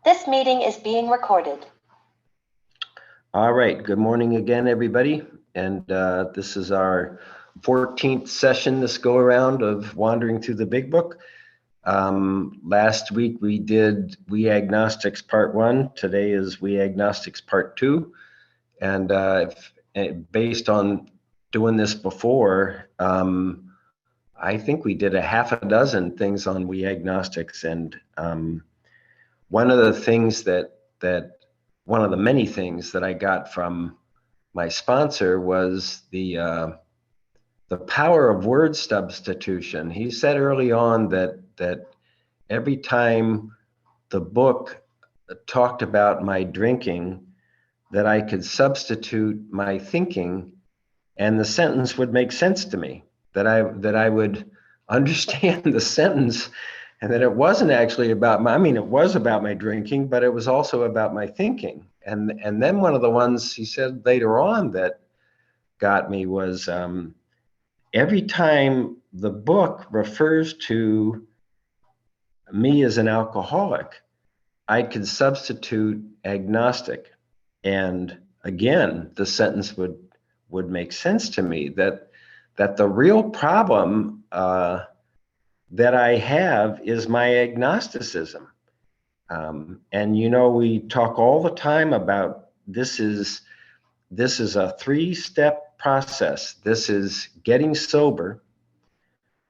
This meeting is being recorded. All right, good morning again, everybody. And this is our 14th session this go around of Wandering Through the Big Book. Last week we did We Agnostics Part 1. Today is We Agnostics Part 2. And based on doing this before, I think we did a half a dozen things on We Agnostics. And one of the many things that I got from my sponsor was the power of word substitution. He said early on that every time the book talked about my drinking, that I could substitute my thinking, and the sentence would make sense to me. That I would understand the sentence. And that it wasn't actually about it was about my drinking, but it was also about my thinking. And then one of the ones he said later on that got me was every time the book refers to me as an alcoholic, I could substitute agnostic. And again, the sentence would make sense to me that the real problem that I have is my agnosticism. And we talk all the time about this is a three-step process. This is getting sober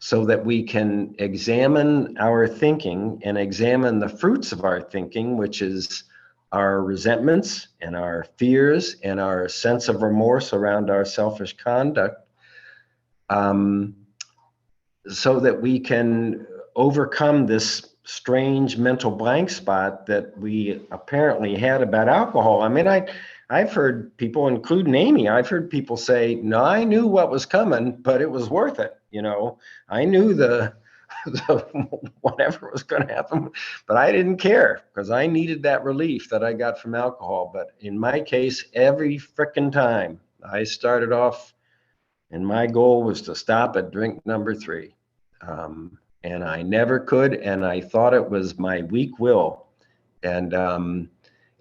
so that we can examine our thinking and examine the fruits of our thinking, which is our resentments and our fears and our sense of remorse around our selfish conduct, so that we can overcome this strange mental blank spot that we apparently had about alcohol. I've heard people, including Amy, I've heard people say, no, I knew what was coming, but it was worth it. I knew the whatever was going to happen, but I didn't care because I needed that relief that I got from alcohol. But in my case, every frickin' time I started off, and my goal was to stop at drink number 3. And I never could, and I thought it was my weak will. And I'm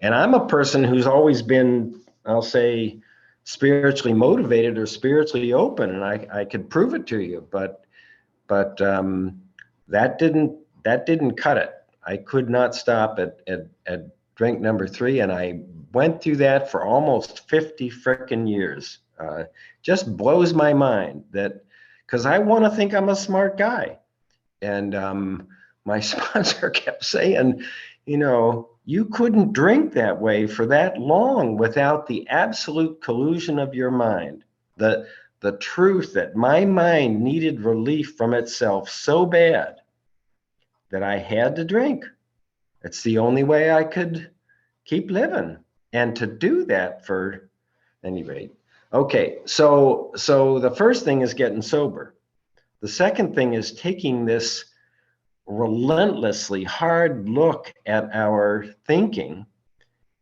a person who's always been, I'll say, spiritually motivated or spiritually open, and I could prove it to you, but that didn't cut it. I could not stop at drink number 3, and I went through that for almost 50 frickin' years. Just blows my mind that, because I want to think I'm a smart guy. And my sponsor kept saying, you couldn't drink that way for that long without the absolute collusion of your mind. The truth that my mind needed relief from itself so bad that I had to drink. It's the only way I could keep living. And to do that for any rate. Okay, so the first thing is getting sober. The second thing is taking this relentlessly hard look at our thinking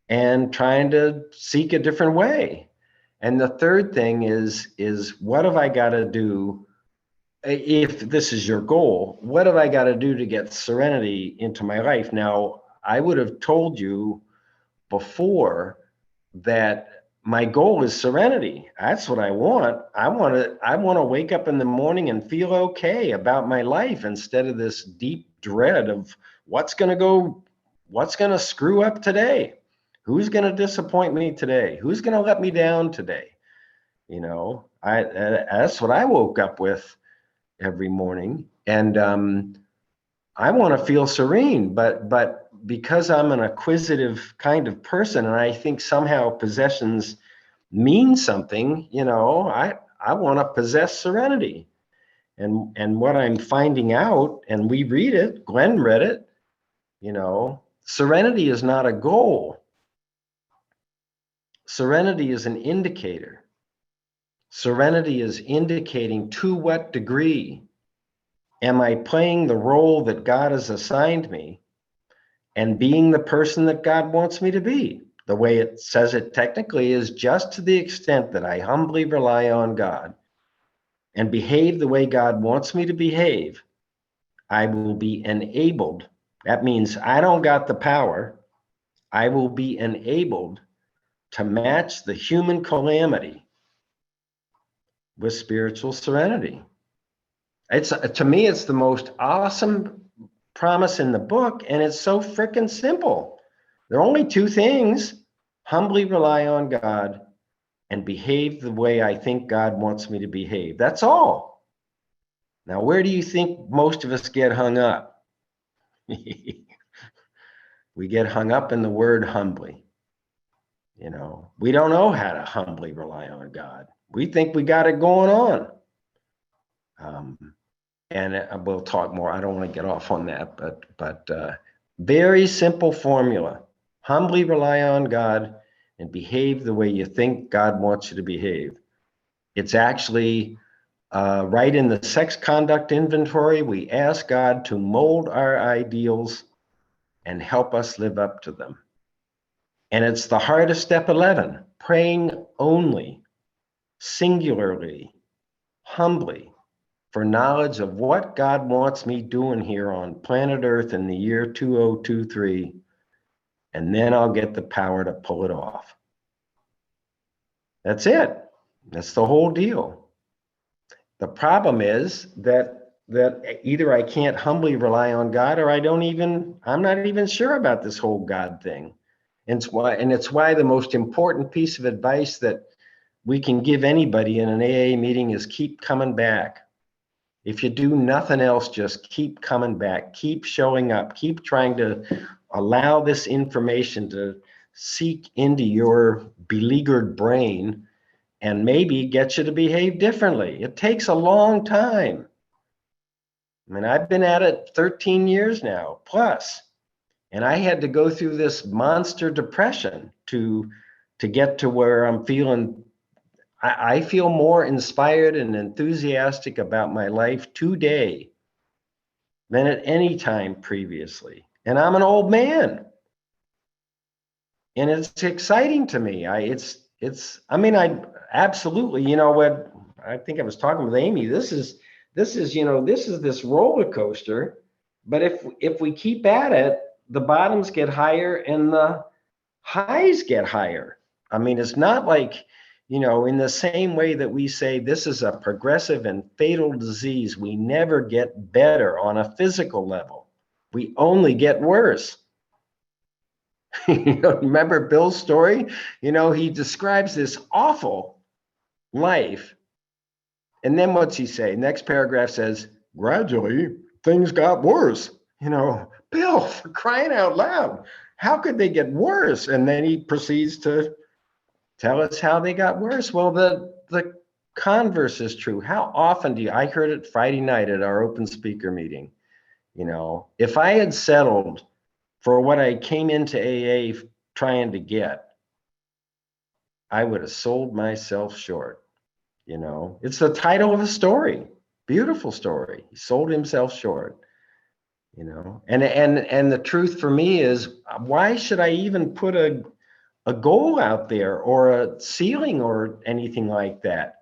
and trying to seek a different way. And the third thing is what have I got to do? If this is your goal, what have I got to do to get serenity into my life? Now, I would have told you before that my goal is serenity. That's what I want. I want to wake up in the morning and feel okay about my life instead of this deep dread of what's going to screw up today. Who's going to disappoint me today? Who's going to let me down today? That's what I woke up with every morning. And I want to feel serene, but because I'm an acquisitive kind of person, and I think somehow possessions mean something, I want to possess serenity. And what I'm finding out, and we read it, Glenn read it, serenity is not a goal. Serenity is an indicator. Serenity is indicating to what degree am I playing the role that God has assigned me and being the person that God wants me to be. The way it says it technically is just to the extent that I humbly rely on God and behave the way God wants me to behave, I will be enabled. That means I don't got the power. I will be enabled to match the human calamity with spiritual serenity. It's, to me, it's the most awesome promise in the book, and it's so freaking simple. There are only two things: humbly rely on God and behave the way I think God wants me to behave. That's all. Now, where do you think most of us get hung up? We get hung up in the word humbly. You know, we don't know how to humbly rely on God. We think we got it going on. And we'll talk more. I don't want to get off on that, but very simple formula: humbly rely on God and behave the way you think God wants you to behave. It's actually right in the sex conduct inventory. We ask God to mold our ideals and help us live up to them. And it's the heart of step 11: praying only, singularly, humbly, for knowledge of what God wants me doing here on planet Earth in the year 2023, and then I'll get the power to pull it off. That's it. That's the whole deal. The problem is that either I can't humbly rely on God, or I'm not even sure about this whole God thing. And it's why the most important piece of advice that we can give anybody in an AA meeting is keep coming back. If you do nothing else, just keep coming back, keep showing up, keep trying to allow this information to seek into your beleaguered brain and maybe get you to behave differently. It takes a long time. I mean, I've been at it 13 years now, plus, and I had to go through this monster depression to get to where I'm feeling. I feel more inspired and enthusiastic about my life today than at any time previously. And I'm an old man. And it's exciting to me. I absolutely, you know what, I think I was talking with Amy, this is this roller coaster. But if we keep at it, the bottoms get higher and the highs get higher. I mean, it's not like, in the same way that we say this is a progressive and fatal disease, we never get better on a physical level. We only get worse. Remember Bill's story? He describes this awful life. And then what's he say? Next paragraph says, gradually, things got worse. Bill, for crying out loud, how could they get worse? And then he proceeds to tell us how they got worse. Well, the converse is true. How often I heard it Friday night at our open speaker meeting. If I had settled for what I came into AA trying to get, I would have sold myself short. It's the title of a story. Beautiful story. He sold himself short. And the truth for me is, why should I even put a goal out there or a ceiling or anything like that?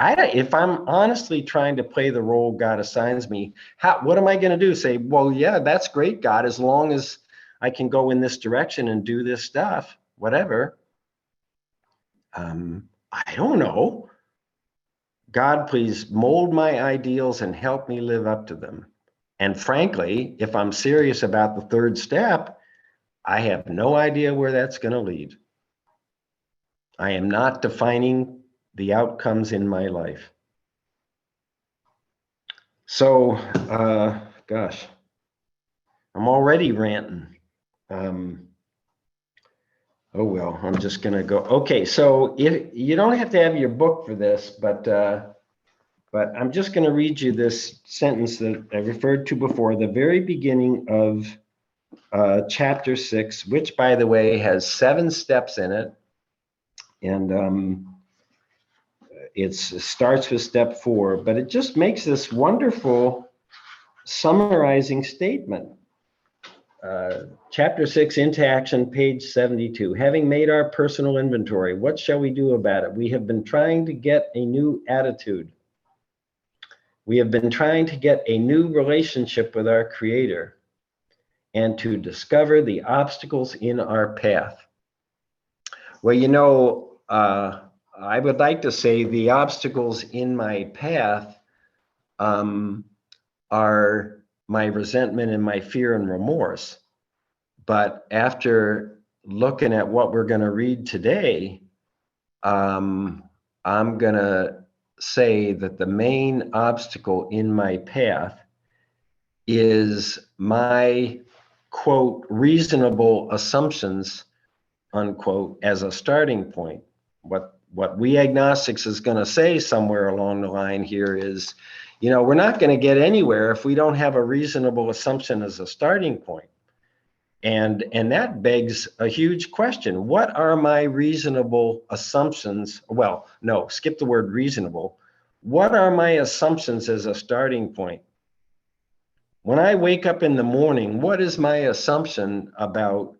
If I'm honestly trying to play the role God assigns me, what am I going to do? Say, well, yeah, that's great, God, as long as I can go in this direction and do this stuff, whatever. I don't know. God, please mold my ideals and help me live up to them. And frankly, if I'm serious about the third step, I have no idea where that's going to lead. I am not defining the outcomes in my life. So, gosh, I'm already ranting. Oh, well, I'm just going to go. Okay, so if you don't have to have your book for this, but I'm just going to read you this sentence that I referred to before, the very beginning of chapter 6, which, by the way, has 7 steps in it. And it starts with step 4, but it just makes this wonderful summarizing statement. Chapter 6, into action, page 72. Having made our personal inventory, what shall we do about it? We have been trying to get a new attitude. We have been trying to get a new relationship with our Creator. and to discover the obstacles in our path. Well, you know, I would like to say the obstacles in my path are my resentment and my fear and remorse. But after looking at what we're going to read today, I'm going to say that the main obstacle in my path is my, quote, reasonable assumptions, unquote, as a starting point. What we agnostics is going to say somewhere along the line here is, you know, we're not going to get anywhere if we don't have a reasonable assumption as a starting point. And that begs a huge question. What are my reasonable assumptions? Well, no, skip the word reasonable. What are my assumptions as a starting point? When I wake up in the morning, what is my assumption about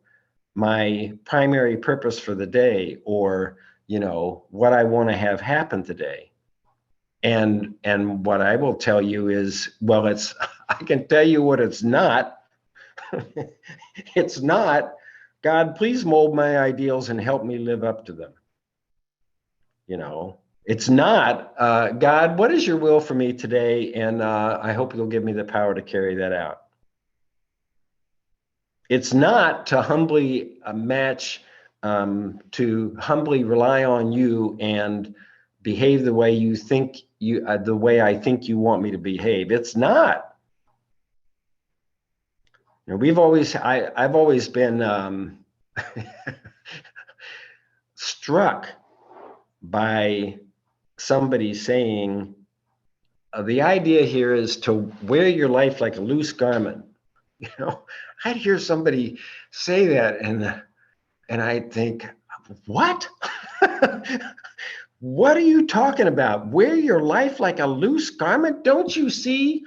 my primary purpose for the day, or, you know, what I want to have happen today? And what I will tell you is, well, I can tell you what it's not. It's not, God, please mold my ideals and help me live up to them. You know, it's not, God, what is your will for me today? And I hope you'll give me the power to carry that out. It's not to humbly to humbly rely on you and behave the way you think the way I think you want me to behave. It's not. You know, I've always been struck by somebody saying, the idea here is to wear your life like a loose garment. You know, I'd hear somebody say that, and I'd think, what? What are you talking about? Wear your life like a loose garment? Don't you see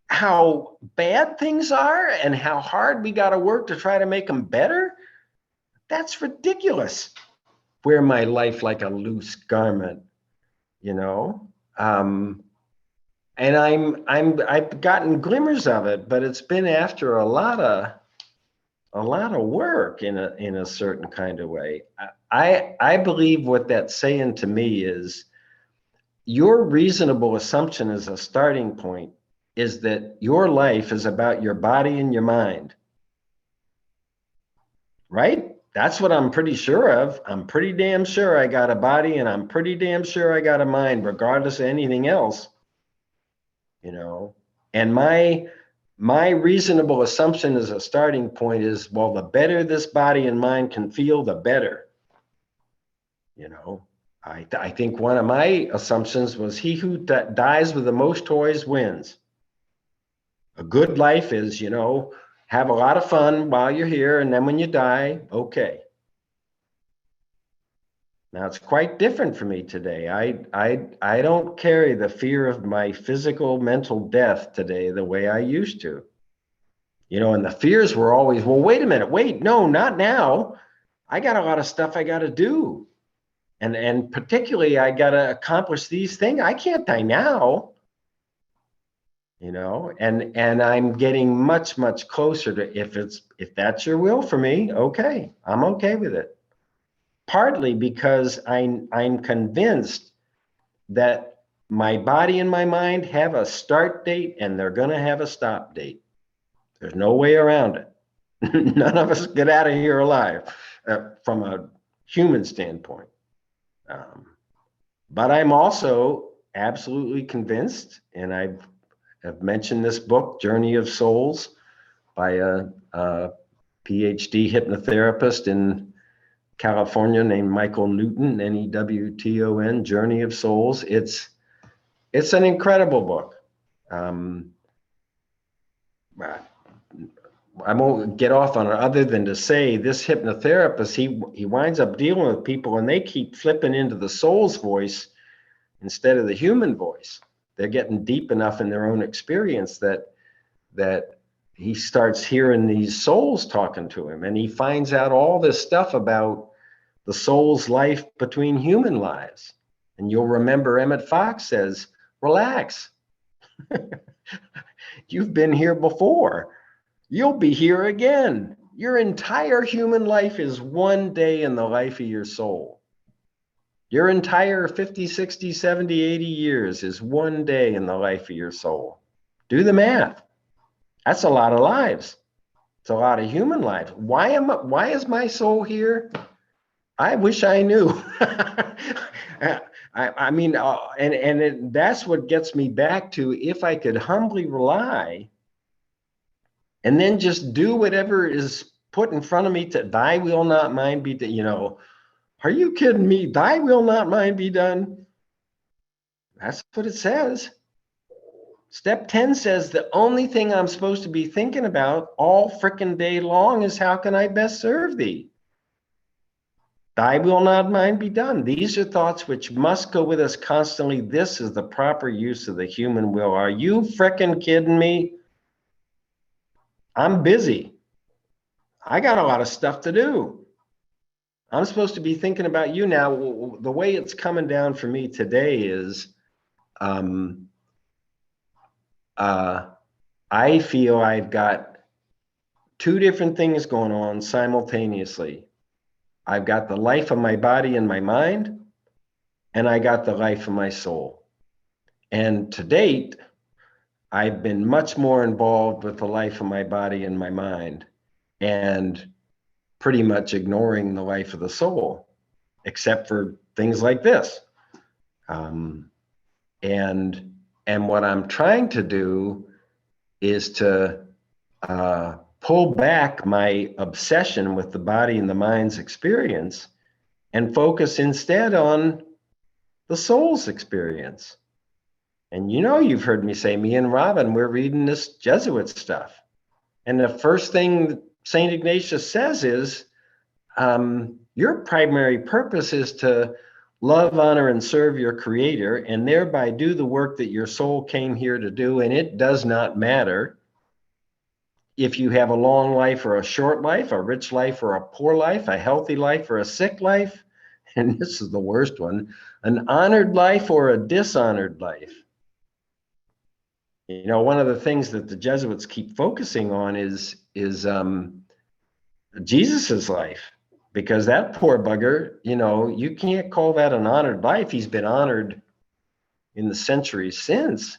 how bad things are and how hard we got to work to try to make them better? That's ridiculous. Wear my life like a loose garment, you know? And I've gotten glimmers of it, but it's been after a lot of work in a certain kind of way. I believe what that's saying to me is your reasonable assumption as a starting point is that your life is about your body and your mind, right? That's what I'm pretty sure of. I'm pretty damn sure I got a body, and I'm pretty damn sure I got a mind, regardless of anything else, you know? And my reasonable assumption as a starting point is, well, the better this body and mind can feel, the better. You know, I think one of my assumptions was he who dies with the most toys wins. A good life is, you know, have a lot of fun while you're here, and then when you die, okay. Now it's quite different for me today. I don't carry the fear of my physical, mental death today the way I used to. You know, and the fears were always, well, wait a minute, wait, no, not now. I got a lot of stuff I got to do. And particularly, I got to accomplish these things. I can't die now. You know, and I'm getting much, much closer to, if that's your will for me, okay, I'm okay with it. Partly because I'm convinced that my body and my mind have a start date and they're going to have a stop date. There's no way around it. None of us get out of here alive from a human standpoint. But I'm also absolutely convinced, and I've mentioned this book, Journey of Souls, by a PhD hypnotherapist in California named Michael Newton, Newton, Journey of Souls. It's an incredible book. I won't get off on it other than to say this hypnotherapist, he winds up dealing with people and they keep flipping into the soul's voice instead of the human voice. They're getting deep enough in their own experience that he starts hearing these souls talking to him, and he finds out all this stuff about the soul's life between human lives. And you'll remember Emmett Fox says, relax. You've been here before. you'll be here again. Your entire human life is one day in the life of your soul. Your entire 50, 60, 70, 80 years is one day in the life of your soul. Do the math. That's a lot of lives. It's a lot of human lives. Why is my soul here? I wish I knew. I mean, that's what gets me back to, if I could humbly rely and then just do whatever is put in front of me, to thy will not mine be done. Are you kidding me? Thy will not mine be done. That's what it says. Step 10 says the only thing I'm supposed to be thinking about all frickin' day long is how can I best serve thee? Thy will not mine be done. These are thoughts which must go with us constantly. This is the proper use of the human will. Are you frickin' kidding me? I'm busy. I got a lot of stuff to do. I'm supposed to be thinking about you now. The way it's coming down for me today is I feel I've got two different things going on simultaneously. I've got the life of my body and my mind, and I got the life of my soul. And to date, I've been much more involved with the life of my body and my mind, and pretty much ignoring the life of the soul, except for things like this. And what I'm trying to do is to pull back my obsession with the body and the mind's experience and focus instead on the soul's experience. And you've heard me say, me and Robin, we're reading this Jesuit stuff. And the first thing St. Ignatius says is, your primary purpose is to love, honor, and serve your Creator, and thereby do the work that your soul came here to do. And it does not matter if you have a long life or a short life, a rich life or a poor life, a healthy life or a sick life. And this is the worst one, an honored life or a dishonored life. One of the things that the Jesuits keep focusing on is Jesus's life, because that poor bugger, you can't call that an honored life. He's been honored in the centuries since,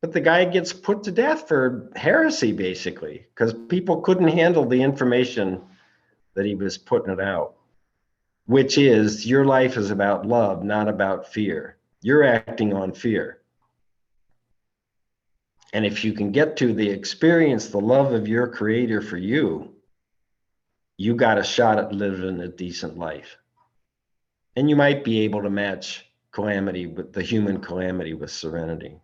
but the guy gets put to death for heresy, basically, because people couldn't handle the information that he was putting it out, which is your life is about love, not about fear. You're acting on fear. And if you can get to the experience, the love of your Creator for you, you got a shot at living a decent life. And you might be able to match calamity with the human calamity with serenity.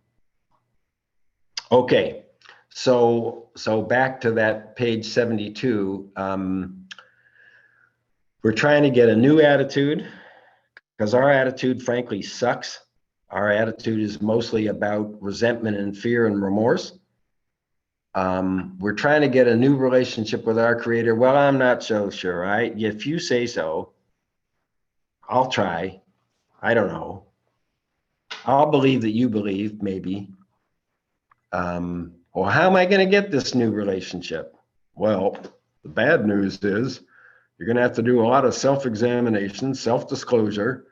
Okay, so back to that page 72. We're trying to get a new attitude, because our attitude, frankly, sucks. Our attitude is mostly about resentment and fear and remorse. We're trying to get a new relationship with our Creator. Well, I'm not so sure. If you say so, I'll try. I don't know. I'll believe that you believe, maybe. Well, how am I going to get this new relationship? Well, the bad news is you're going to have to do a lot of self-examination, self-disclosure.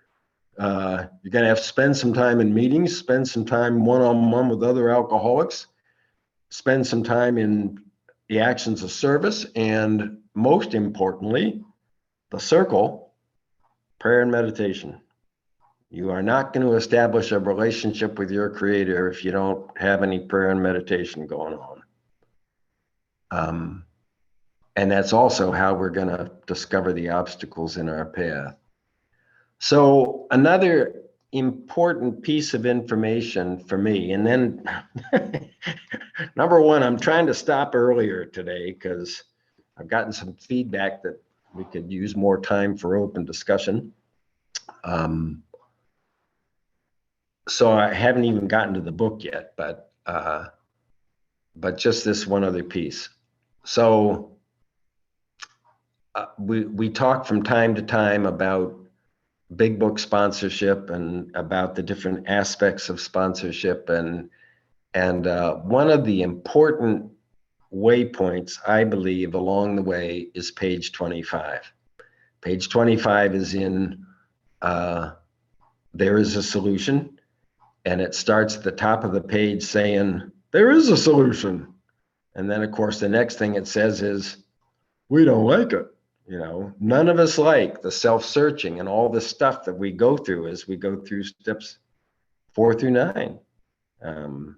You're going to have to spend some time in meetings, spend some time one-on-one with other alcoholics, spend some time in the actions of service, and most importantly, the circle, prayer and meditation. You are not going to establish a relationship with your Creator if you don't have any prayer and meditation going on. And that's also how we're going to discover the obstacles in our path. So another important piece of information for me, and then number one, I'm trying to stop earlier today because I've gotten some feedback that we could use more time for open discussion. So I haven't even gotten to the book yet, but just this one other piece. So we talk from time to time about big book sponsorship and about the different aspects of sponsorship, and one of the important waypoints, I believe, along the way is page 25. Page 25 is in There is a Solution, and it starts at the top of the page saying, there is a solution. And then, of course, the next thing it says is, we don't like it. None of us like the self-searching and all the stuff that we go through as we go through steps 4 through 9. And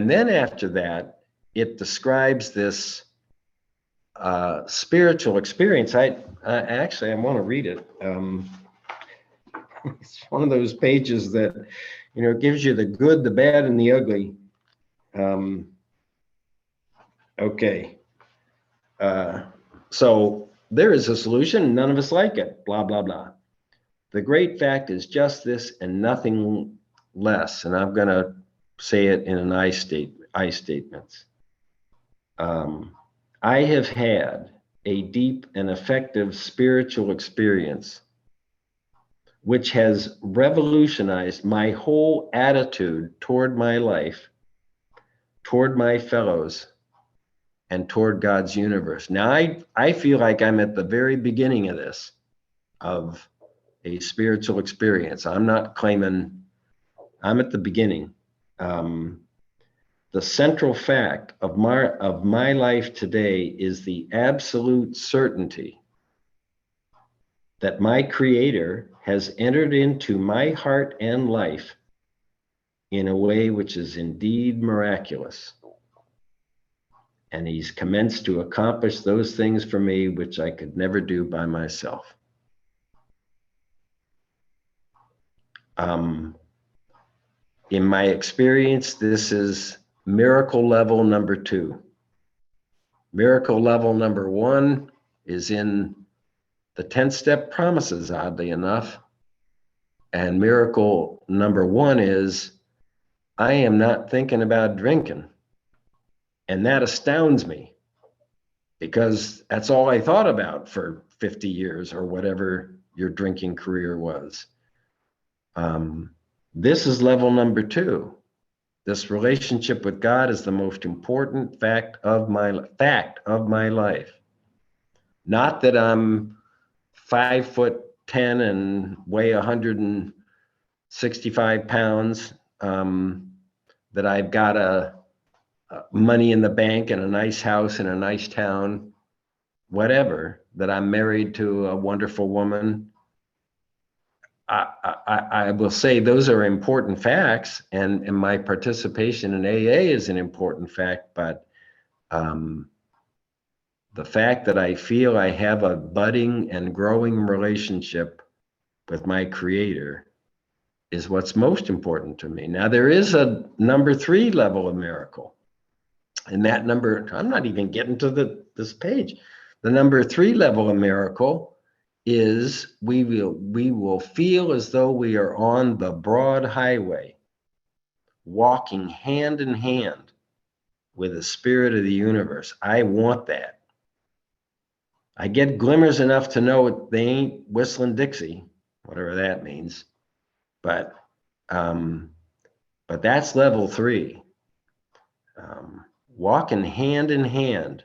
then after that, it describes this spiritual experience. I want to read it. It's one of those pages that, it gives you the good, the bad, and the ugly. Okay. So there is a solution. None of us like it. Blah, blah, blah. The great fact is just this and nothing less. And I'm going to say it in an I statements. I have had a deep and effective spiritual experience which has revolutionized my whole attitude toward my life, toward my fellows, and toward God's universe. Now, I feel like I'm at the very beginning of this, of a spiritual experience. I'm not claiming I'm at the beginning. The central fact of my life today is the absolute certainty that my Creator has entered into my heart and life in a way which is indeed miraculous. And He's commenced to accomplish those things for me which I could never do by myself. In my experience, this is miracle level number 2. Miracle level number 1 is in the 10-step promises, oddly enough. And miracle number 1 is, I am not thinking about drinking. And that astounds me, because that's all I thought about for 50 years or whatever your drinking career was. This is level number 2. This relationship with God is the most important fact of my life. Not that I'm 5'10" and weigh 165 pounds, that I've got a money in the bank and a nice house in a nice town, whatever, that I'm married to a wonderful woman. I will say those are important facts, and my participation in AA is an important fact, but the fact that I feel I have a budding and growing relationship with my Creator is what's most important to me. Now, there is a number 3 level of miracle. And that number, I'm not even getting to this page. The number 3 level of miracle is we will feel as though we are on the broad highway, walking hand in hand with the spirit of the universe. I want that. I get glimmers enough to know they ain't whistling Dixie, whatever that means. But that's level 3. Walking hand in hand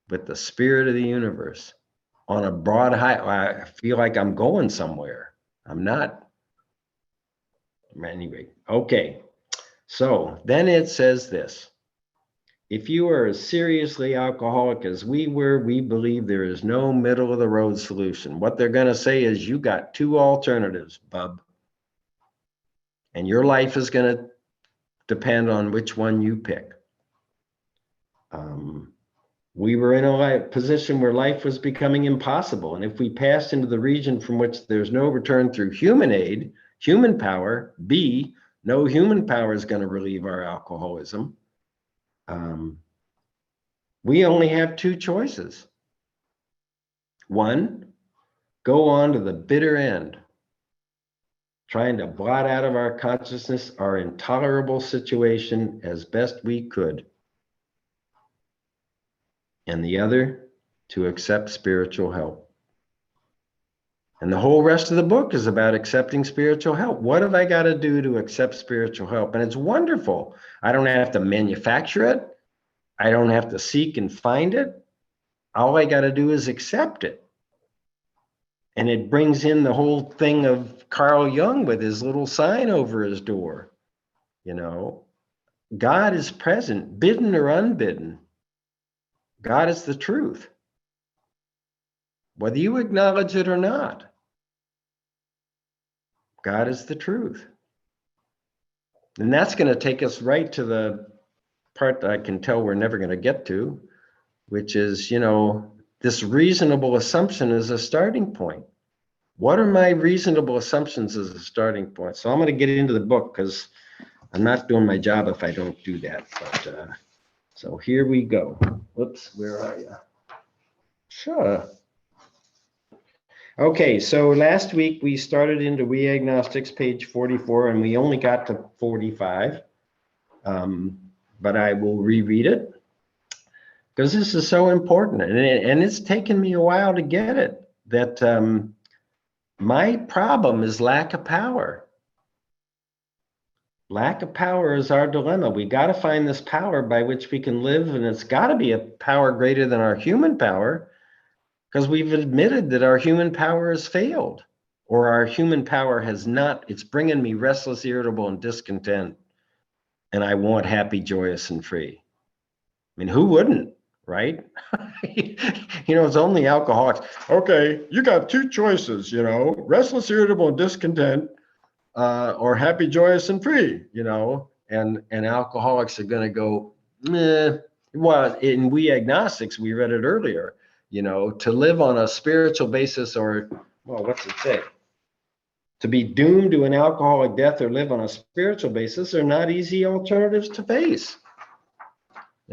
with the spirit of the universe on a broad highway. I feel like I'm going somewhere. I'm not. Anyway, okay. So then it says this. If you are as seriously alcoholic as we were, we believe there is no middle of the road solution. What they're going to say is you got 2 alternatives, bub. And your life is going to depend on which one you pick. We were in a position where life was becoming impossible. And if we passed into the region from which there's no return through human aid, human power, B, no human power is going to relieve our alcoholism. We only have 2 choices. 1, go on to the bitter end, trying to blot out of our consciousness our intolerable situation as best we could. And the other, to accept spiritual help. And the whole rest of the book is about accepting spiritual help. What have I got to do to accept spiritual help? And it's wonderful. I don't have to manufacture it. I don't have to seek and find it. All I got to do is accept it. And it brings in the whole thing of Carl Jung with his little sign over his door. You know, God is present, bidden or unbidden. God is the truth, whether you acknowledge it or not. God is the truth. And that's going to take us right to the part that I can tell we're never going to get to, which is, this reasonable assumption is a starting point. What are my reasonable assumptions as a starting point? So I'm going to get into the book because I'm not doing my job if I don't do that. But so here we go. Whoops, where are you? Sure. Okay, so last week we started into We Agnostics, page 44, and we only got to 45. But I will reread it because this is so important. And it's taken me a while to get it, that my problem is lack of power. Lack of power is our dilemma. We got to find this power by which we can live, and it's got to be a power greater than our human power, because we've admitted that our human power has failed, or our human power has not. It's bringing me restless, irritable, and discontent, and I want happy, joyous, and free. I mean, who wouldn't, right? It's only alcoholics. Okay, you got two choices, restless, irritable, and discontent, or happy, joyous, and free, and alcoholics are going to go, meh. Well, in We Agnostics, we read it earlier, to live on a spiritual basis, or, well, what's it say? To be doomed to an alcoholic death or live on a spiritual basis are not easy alternatives to face.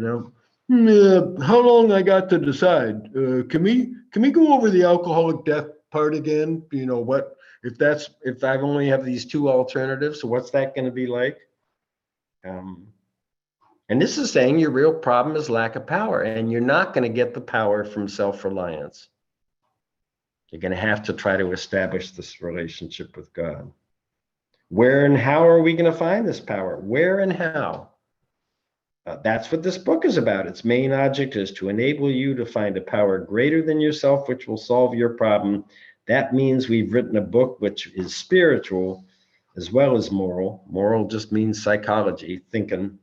How long I got to decide? Can we go over the alcoholic death part again? What if I only have these two alternatives? So what's that going to be like? And this is saying your real problem is lack of power, and you're not going to get the power from self-reliance. You're going to have to try to establish this relationship with God. Where and how are we going to find this power? Where and how? That's what this book is about. Its main object is to enable you to find a power greater than yourself, which will solve your problem. That means we've written a book which is spiritual as well as moral. Moral just means psychology, thinking.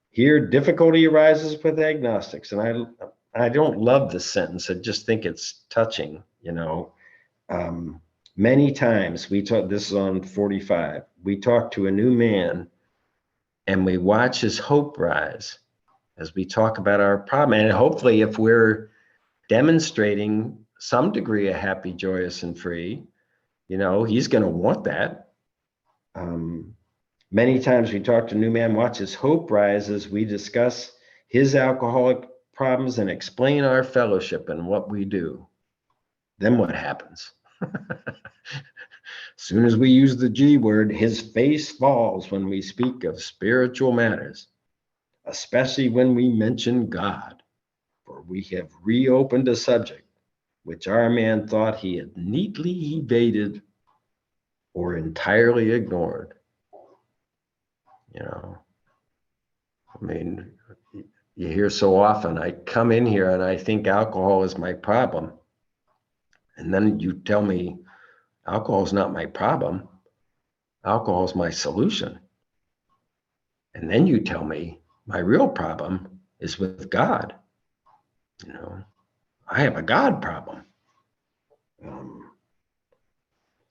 Here, difficulty arises with agnostics. And I don't love this sentence. I just think it's touching, Many times we talk, this is on 45, we talk to a new man and we watch his hope rise as we talk about our problem. And hopefully, if we're demonstrating some degree of happy, joyous, and free, he's going to want that. Many times we talk to a new man, watch his hope rise as we discuss his alcoholic problems and explain our fellowship and what we do. Then what happens? As soon as we use the G word, his face falls when we speak of spiritual matters, especially when we mention God, for we have reopened a subject which our man thought he had neatly evaded or entirely ignored. You hear so often, I come in here and I think alcohol is my problem. And then you tell me alcohol is not my problem. Alcohol is my solution. And then you tell me my real problem is with God. I have a God problem.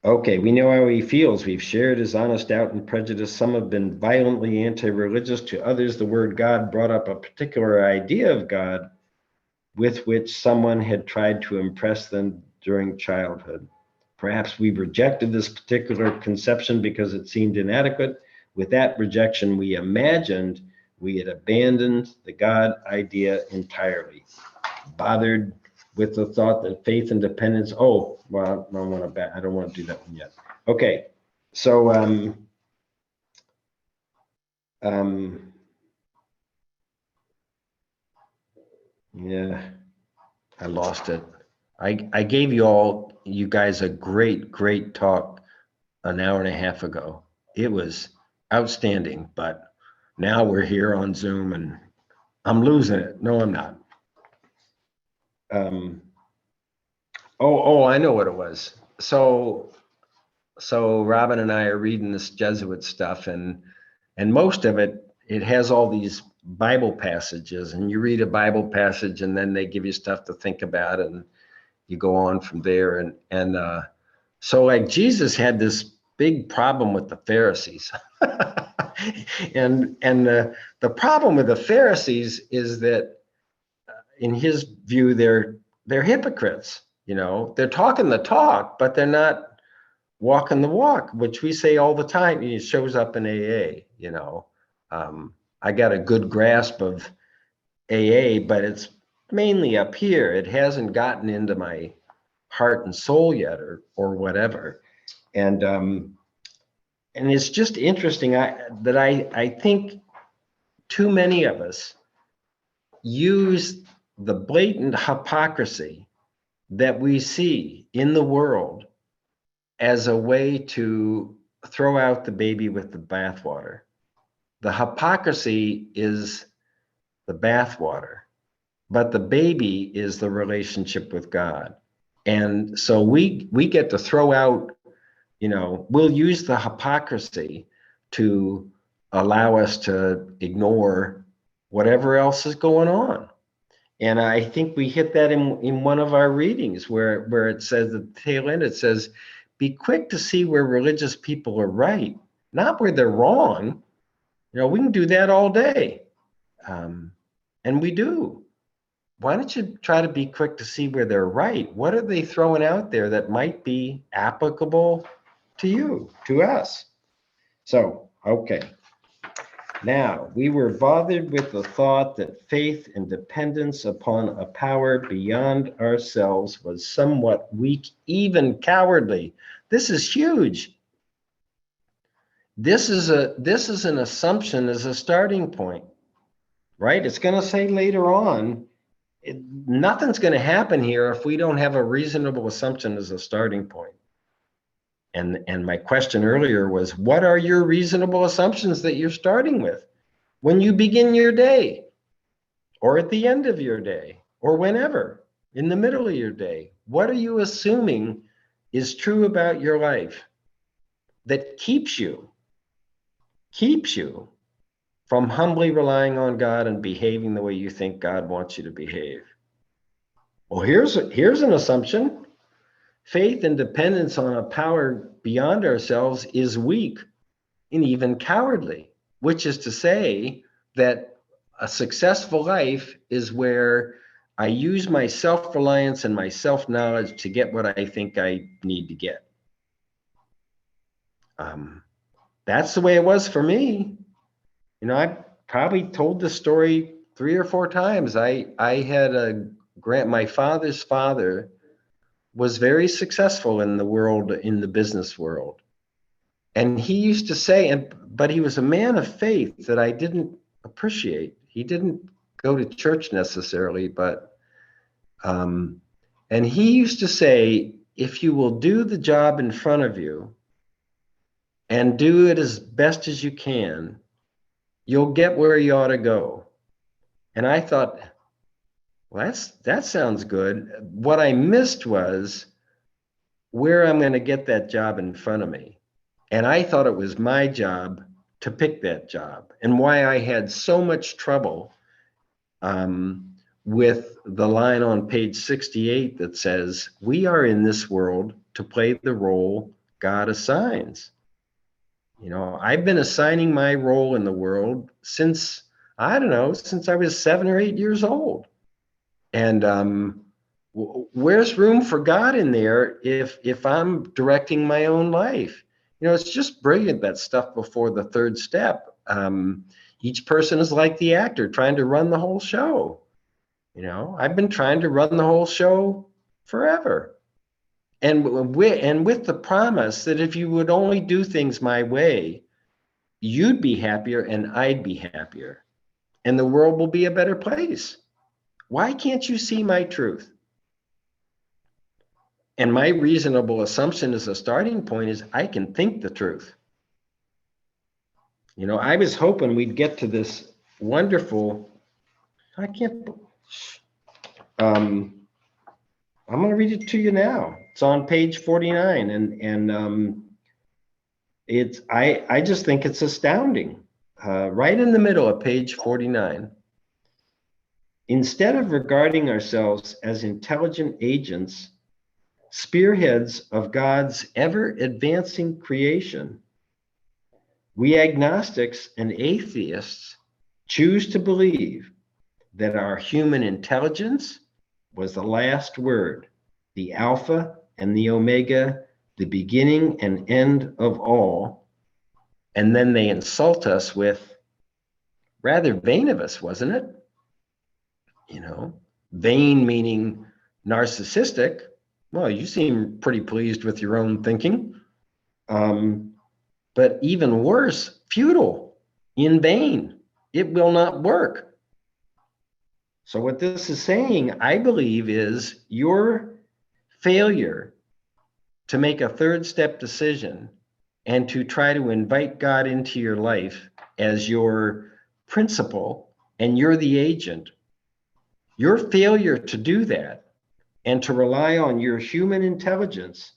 Okay, we know how he feels. We've shared his honest doubt and prejudice. Some have been violently anti-religious. To others, the word God brought up a particular idea of God with which someone had tried to impress them during childhood. Perhaps we rejected this particular conception because it seemed inadequate. With that rejection, we imagined we had abandoned the God idea entirely, bothered with the thought that faith and dependence. Oh, well, I don't want to do that one yet. Okay, so yeah, I lost it. I gave you all you guys a great talk an hour and a half ago. It was outstanding, but now we're here on Zoom and I'm losing it. No, I'm not. Um, I know what it was. So Robin and I are reading this Jesuit stuff, and most of it has all these Bible passages, and you read a Bible passage and then they give you stuff to think about, and you go on from there. And so like Jesus had this big problem with the Pharisees. And the problem with the Pharisees is that in his view, they're hypocrites. They're talking the talk, but they're not walking the walk, which we say all the time. It shows up in AA. I got a good grasp of AA, but it's mainly up here. It hasn't gotten into my heart and soul yet, or whatever. And it's just interesting that I think too many of us use the blatant hypocrisy that we see in the world as a way to throw out the baby with the bathwater. The hypocrisy is the bathwater, but the baby is the relationship with God. And so we get to throw out, we'll use the hypocrisy to allow us to ignore whatever else is going on. And I think we hit that in one of our readings where it says at the tail end, it says, be quick to see where religious people are right, not where they're wrong. We can do that all day. And we do. Why don't you try to be quick to see where they're right? What are they throwing out there that might be applicable to you, to us? So, okay. Now, we were bothered with the thought that faith and dependence upon a power beyond ourselves was somewhat weak, even cowardly. This is huge. This is an assumption as a starting point, right? It's going to say later on, nothing's going to happen here if we don't have a reasonable assumption as a starting point. And my question earlier was, what are your reasonable assumptions that you're starting with when you begin your day, or at the end of your day, or whenever, in the middle of your day? What are you assuming is true about your life that keeps you from humbly relying on God and behaving the way you think God wants you to behave? Well, here's an assumption. Faith and dependence on a power beyond ourselves is weak and even cowardly, which is to say that a successful life is where I use my self-reliance and my self-knowledge to get what I think I need to get. That's the way it was for me. I probably told this story 3 or 4 times. I had my father's father was very successful in the world, in the business world. And he used to say, but he was a man of faith that I didn't appreciate. He didn't go to church necessarily, but, and he used to say, if you will do the job in front of you and do it as best as you can, you'll get where you ought to go. And I thought, well, that sounds good. What I missed was where I'm going to get that job in front of me. And I thought it was my job to pick that job, and why I had so much trouble with the line on page 68 that says, we are in this world to play the role God assigns. I've been assigning my role in the world since I was 7 or 8 years old. And where's room for God in there if I'm directing my own life? It's just brilliant, that stuff before the third step. Each person is like the actor trying to run the whole show. I've been trying to run the whole show forever. And with the promise that if you would only do things my way, you'd be happier and I'd be happier. And the world will be a better place. Why can't you see my truth? And my reasonable assumption as a starting point is I can think the truth. You know, I was hoping we'd get to this wonderful, I can't, I'm going to read it to you now. It's on page 49, and I just think it's astounding. Right in the middle of page 49. Instead of regarding ourselves as intelligent agents, spearheads of God's ever-advancing creation, we agnostics and atheists choose to believe that our human intelligence was the last word, the Alpha and the Omega, the beginning and end of all. And then they insult us with, rather vain of us, wasn't it? You know, vain meaning narcissistic. Well, you seem pretty pleased with your own thinking. But even worse, futile, in vain. It will not work. So what this is saying, I believe, is your failure to make a third step decision and to try to invite God into your life as your principal, and you're the agent. Your failure to do that and to rely on your human intelligence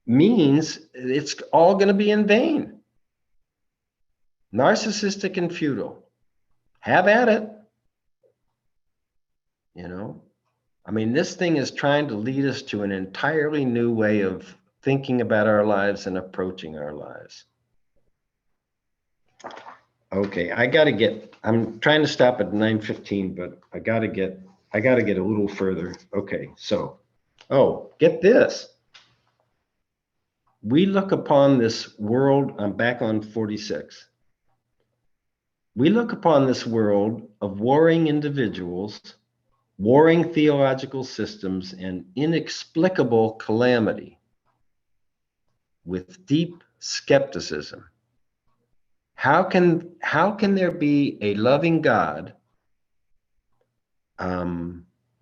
means it's all going to be in vain. Narcissistic and futile. Have at it. You know, I mean, this thing is trying to lead us to an entirely new way of thinking about our lives and approaching our lives. Okay, I'm trying to stop at 9:15, but I gotta get a little further. Okay, so, get this. We look upon this world, I'm back on 46. We look upon this world of warring individuals, warring theological systems, and inexplicable calamity with deep skepticism. How can there be a loving God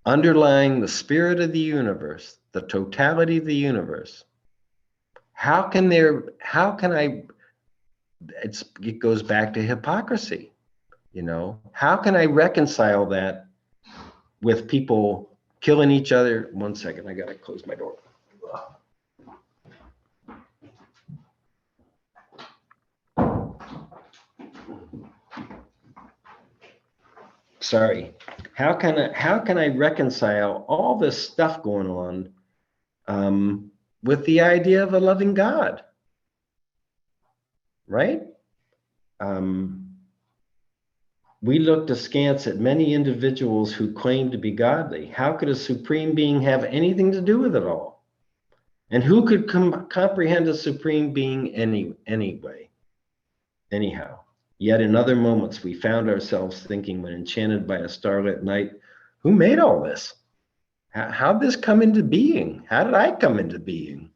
underlying the spirit of the universe, the totality of the universe? It goes back to hypocrisy, you know? How can I reconcile that with people killing each other? 1 second, I gotta close my door. Sorry. How can I reconcile all this stuff going on with the idea of a loving God? Right? We looked askance at many individuals who claimed to be godly. How could a supreme being have anything to do with it all? And who could comprehend a supreme being anyway? Anyhow, yet in other moments we found ourselves thinking, when enchanted by a starlit night, who made all this? How'd this come into being? How did I come into being?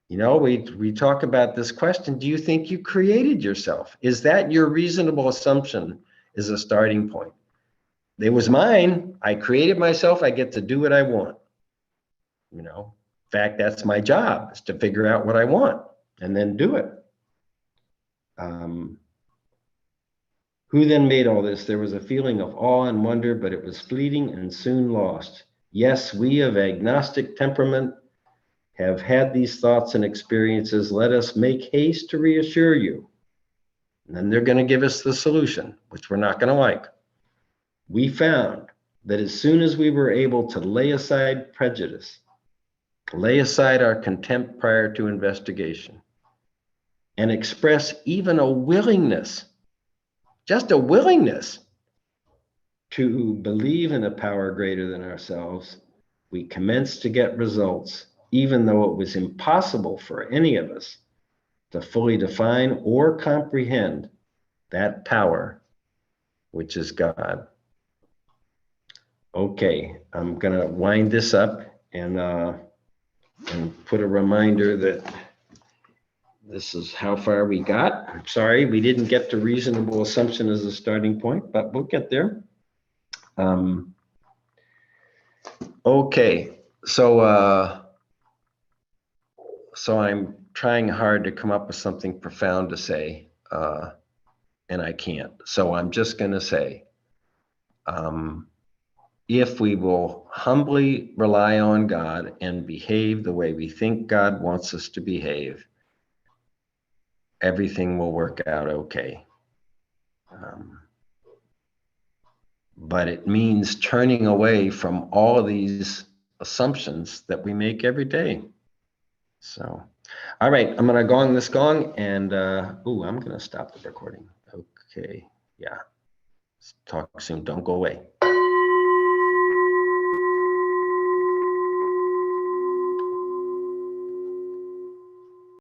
You know, we talk about this question, do you think you created yourself? Is that your reasonable assumption as a starting point? It was mine. I created myself. I get to do what I want. You know, in fact, that's my job, is to figure out what I want and then do it. Who then made all this? There was a feeling of awe and wonder, but it was fleeting and soon lost. Yes, we of agnostic temperament have had these thoughts and experiences. Let us make haste to reassure you. And then they're going to give us the solution, which we're not going to like. We found that as soon as we were able to lay aside prejudice, lay aside our contempt prior to investigation, and express even a willingness, just a willingness to believe in a power greater than ourselves, we commenced to get results, even though it was impossible for any of us to fully define or comprehend that power, which is God. Okay, I'm gonna wind this up and put a reminder that this is how far we got. I'm sorry, we didn't get to reasonable assumption as a starting point, but we'll get there. Okay, so I'm trying hard to come up with something profound to say, and I can't. So I'm just going to say, if we will humbly rely on God and behave the way we think God wants us to behave, everything will work out okay. But it means turning away from all of these assumptions that we make every day. So, all right, I'm gonna gong this gong, and I'm gonna stop the recording. Okay, yeah. Talk soon. Don't go away.